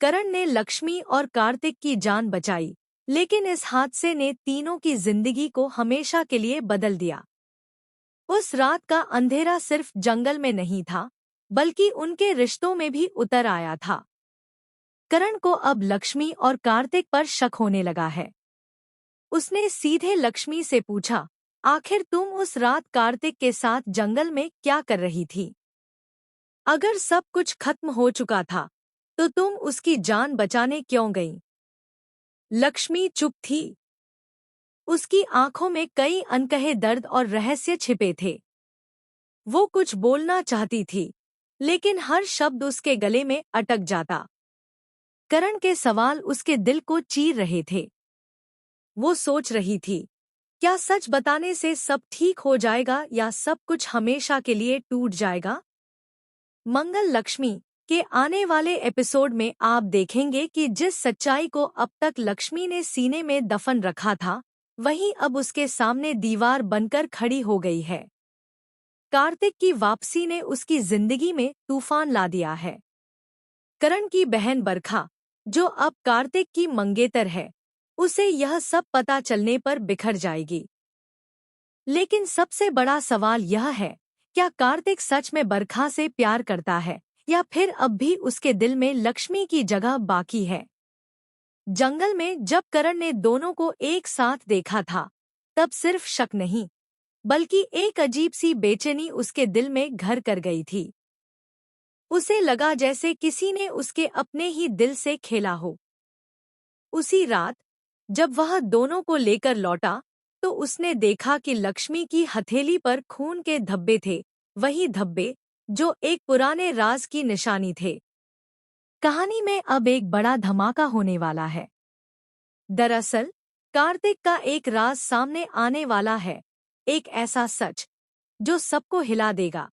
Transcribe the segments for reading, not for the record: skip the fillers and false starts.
करण ने लक्ष्मी और कार्तिक की जान बचाई, लेकिन इस हादसे ने तीनों की जिंदगी को हमेशा के लिए बदल दिया। उस रात का अंधेरा सिर्फ जंगल में नहीं था, बल्कि उनके रिश्तों में भी उतर आया था। करण को अब लक्ष्मी और कार्तिक पर शक होने लगा है। उसने सीधे लक्ष्मी से पूछा, आखिर तुम उस रात कार्तिक के साथ जंगल में क्या कर रही थी? अगर सब कुछ खत्म हो चुका था, तो तुम उसकी जान बचाने क्यों गई? लक्ष्मी चुप थी। उसकी आंखों में कई अनकहे दर्द और रहस्य छिपे थे। वो कुछ बोलना चाहती थी, लेकिन हर शब्द उसके गले में अटक जाता। करण के सवाल उसके दिल को चीर रहे थे। वो सोच रही थी, क्या सच बताने से सब ठीक हो जाएगा या सब कुछ हमेशा के लिए टूट जाएगा? मंगल लक्ष्मी के आने वाले एपिसोड में आप देखेंगे कि जिस सच्चाई को अब तक लक्ष्मी ने सीने में दफन रखा था, वही अब उसके सामने दीवार बनकर खड़ी हो गई है। कार्तिक की वापसी ने उसकी जिंदगी में तूफान ला दिया है। करण की बहन बरखा, जो अब कार्तिक की मंगेतर है, उसे यह सब पता चलने पर बिखर जाएगी। लेकिन सबसे बड़ा सवाल यह है, क्या कार्तिक सच में बरखा से प्यार करता है या फिर अब भी उसके दिल में लक्ष्मी की जगह बाकी है? जंगल में जब करण ने दोनों को एक साथ देखा था, तब सिर्फ शक नहीं, बल्कि एक अजीब सी बेचैनी उसके दिल में घर कर गई थी। उसे लगा जैसे किसी ने उसके अपने ही दिल से खेला हो। उसी रात जब वह दोनों को लेकर लौटा, तो उसने देखा कि लक्ष्मी की हथेली पर खून के धब्बे थे, वही धब्बे जो एक पुराने राज की निशानी थे। कहानी में अब एक बड़ा धमाका होने वाला है। दरअसल कार्तिक का एक राज सामने आने वाला है, एक ऐसा सच जो सबको हिला देगा।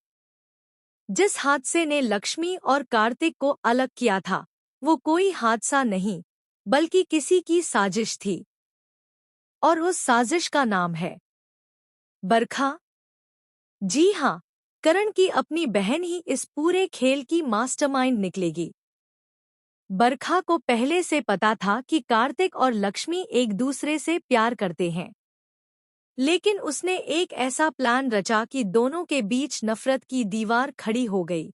जिस हादसे ने लक्ष्मी और कार्तिक को अलग किया था, वो कोई हादसा नहीं, बल्कि किसी की साजिश थी। और उस साजिश का नाम है बरखा। जी हाँ, करण की अपनी बहन ही इस पूरे खेल की मास्टरमाइंड निकलेगी। बरखा को पहले से पता था कि कार्तिक और लक्ष्मी एक दूसरे से प्यार करते हैं, लेकिन उसने एक ऐसा प्लान रचा कि दोनों के बीच नफरत की दीवार खड़ी हो गई।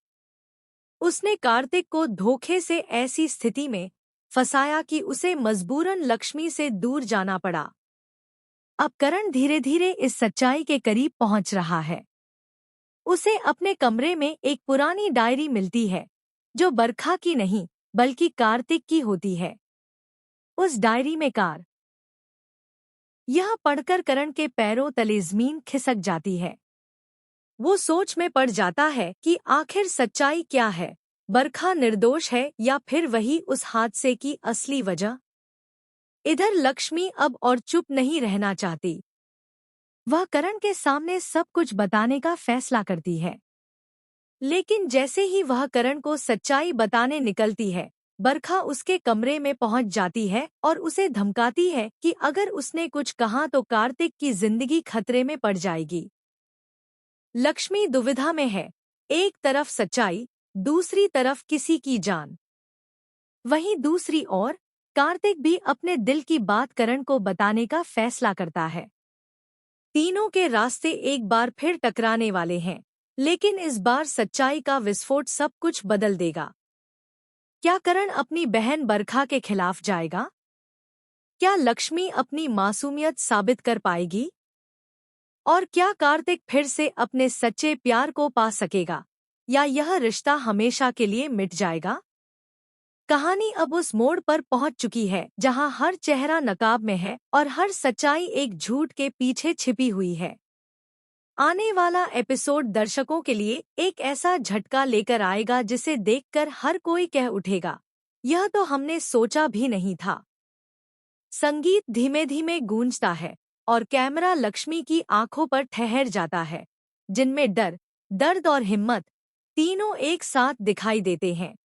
उसने कार्तिक को धोखे से ऐसी स्थिति में फंसाया कि उसे मजबूरन लक्ष्मी से दूर जाना पड़ा। अब करण धीरे धीरे इस सच्चाई के करीब पहुंच रहा है। उसे अपने कमरे में एक पुरानी डायरी मिलती है, जो बरखा की नहीं, बल्कि कार्तिक की होती है। उस डायरी में यह पढ़कर करण के पैरों तले जमीन खिसक जाती है। वो सोच में पड़ जाता है कि आखिर सच्चाई क्या है, बरखा निर्दोष है या फिर वही उस हादसे की असली वजह। इधर लक्ष्मी अब और चुप नहीं रहना चाहती। वह करण के सामने सब कुछ बताने का फैसला करती है। लेकिन जैसे ही वह करण को सच्चाई बताने निकलती है, बरखा उसके कमरे में पहुंच जाती है और उसे धमकाती है कि अगर उसने कुछ कहा तो कार्तिक की जिंदगी खतरे में पड़ जाएगी। लक्ष्मी दुविधा में है, एक तरफ सच्चाई, दूसरी तरफ किसी की जान। वहीं दूसरी ओर कार्तिक भी अपने दिल की बात करण को बताने का फैसला करता है। तीनों के रास्ते एक बार फिर टकराने वाले हैं, लेकिन इस बार सच्चाई का विस्फोट सब कुछ बदल देगा। क्या करण अपनी बहन बरखा के खिलाफ जाएगा? क्या लक्ष्मी अपनी मासूमियत साबित कर पाएगी? और क्या कार्तिक फिर से अपने सच्चे प्यार को पा सकेगा, या यह रिश्ता हमेशा के लिए मिट जाएगा? कहानी अब उस मोड़ पर पहुंच चुकी है जहां हर चेहरा नकाब में है और हर सच्चाई एक झूठ के पीछे छिपी हुई है। आने वाला एपिसोड दर्शकों के लिए एक ऐसा झटका लेकर आएगा जिसे देखकर हर कोई कह उठेगा, यह तो हमने सोचा भी नहीं था। संगीत धीमे धीमे गूंजता है और कैमरा लक्ष्मी की आंखों पर ठहर जाता है, जिनमें डर, दर्द और हिम्मत तीनों एक साथ दिखाई देते हैं।